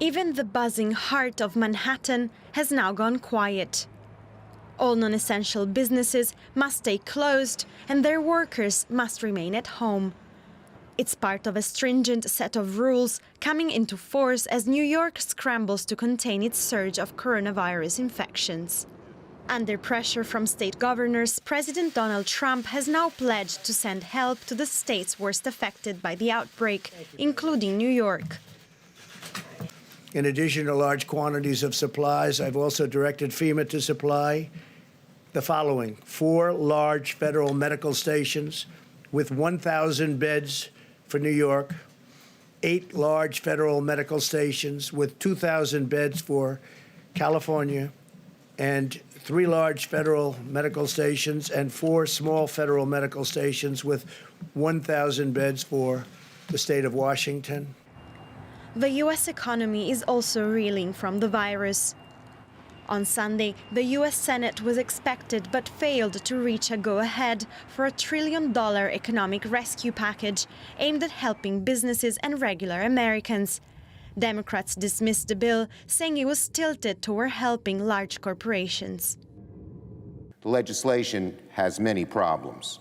Even the buzzing heart of Manhattan has now gone quiet. All non-essential businesses must stay closed and their workers must remain at home. It's part of a stringent set of rules coming into force as New York scrambles to contain its surge of coronavirus infections. Under pressure from state governors, President Donald Trump has now pledged to send help to the states worst affected by the outbreak, including New York. In addition to large quantities of supplies, I've also directed FEMA to supply the following: 4 large federal medical stations with 1,000 beds for New York, 8 large federal medical stations with 2,000 beds for California, and 3 large federal medical stations and 4 small federal medical stations with 1,000 beds for the state of Washington. The U.S. economy is also reeling from the virus. On Sunday, the U.S. Senate was expected but failed to reach a go-ahead for a $1 trillion economic rescue package aimed at helping businesses and regular Americans. Democrats dismissed the bill, saying it was tilted toward helping large corporations. The legislation has many problems.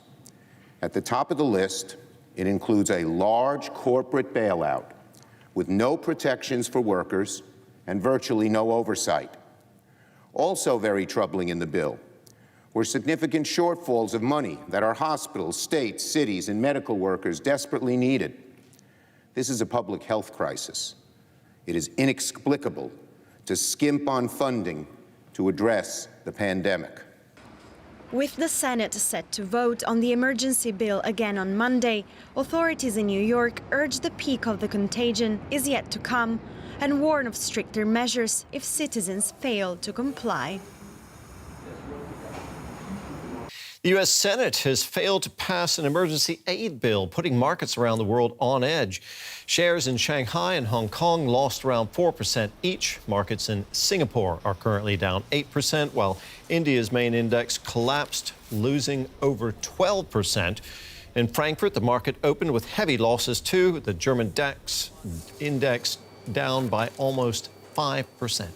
At the top of the list, it includes a large corporate bailout with no protections for workers and virtually no oversight. Also very troubling in the bill were significant shortfalls of money that our hospitals, states, cities, and medical workers desperately needed. This is a public health crisis. It is inexplicable to skimp on funding to address the pandemic. With the Senate set to vote on the emergency bill again on Monday, authorities in New York urge the peak of the contagion is yet to come and warn of stricter measures if citizens fail to comply. The U.S. Senate has failed to pass an emergency aid bill, putting markets around the world on edge. Shares in Shanghai and Hong Kong lost around 4% each. Markets in Singapore are currently down 8%, while India's main index collapsed, losing over 12%. In Frankfurt, the market opened with heavy losses, too. The German DAX index down by almost 5%.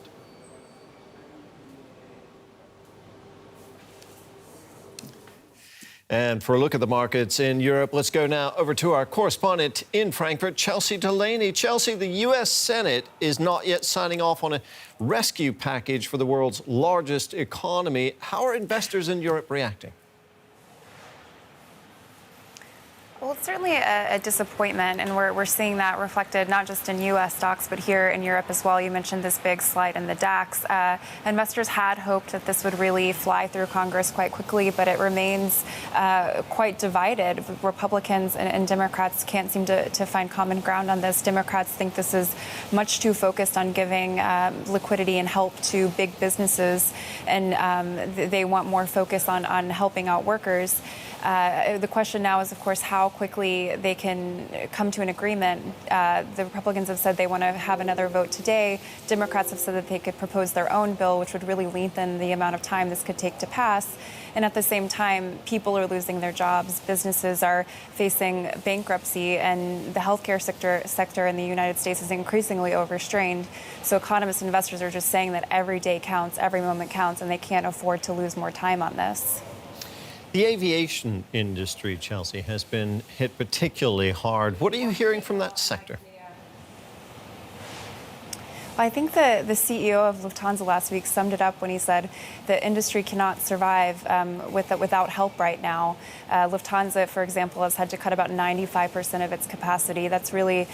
And for a look at the markets in Europe, let's go now over to our correspondent in Frankfurt, Chelsea Delaney. Chelsea, the U.S. Senate is not yet signing off on a rescue package for the world's largest economy. How are investors in Europe reacting? Well, it's certainly a disappointment, and we're seeing that reflected not just in U.S. stocks, but here in Europe as well. You mentioned this big slide in the DAX. Investors had hoped that this would really fly through Congress quite quickly, but it remains quite divided. Republicans and Democrats can't seem to find common ground on this. Democrats think this is much too focused on giving liquidity and help to big businesses, and they want more focus on helping out workers. The question now is, of course, how quickly they can come to an agreement. The Republicans have said they want to have another vote today. Democrats have said that they could propose their own bill, which would really lengthen the amount of time this could take to pass. And at the same time, people are losing their jobs. Businesses are facing bankruptcy, and the healthcare sector in the United States is increasingly overstrained. So economists and investors are just saying that every day counts, every moment counts, and they can't afford to lose more time on this. The aviation industry, Chelsea, has been hit particularly hard. What are you hearing from that sector? I think the CEO of Lufthansa last week summed it up when he said the industry cannot survive without help right now. Lufthansa, for example, has had to cut about 95% of its capacity. That's really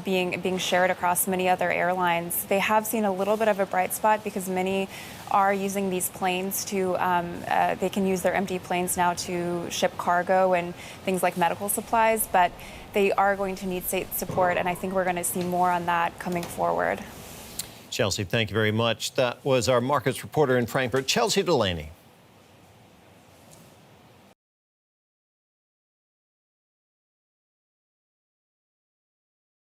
being shared across many other airlines. They have seen a little bit of a bright spot because many are using these planes to, they can use their empty planes now to ship cargo and things like medical supplies, but they are going to need state support, and I think we're going to see more on that coming forward. Chelsea, thank you very much. That was our markets reporter in Frankfurt, Chelsea Delaney.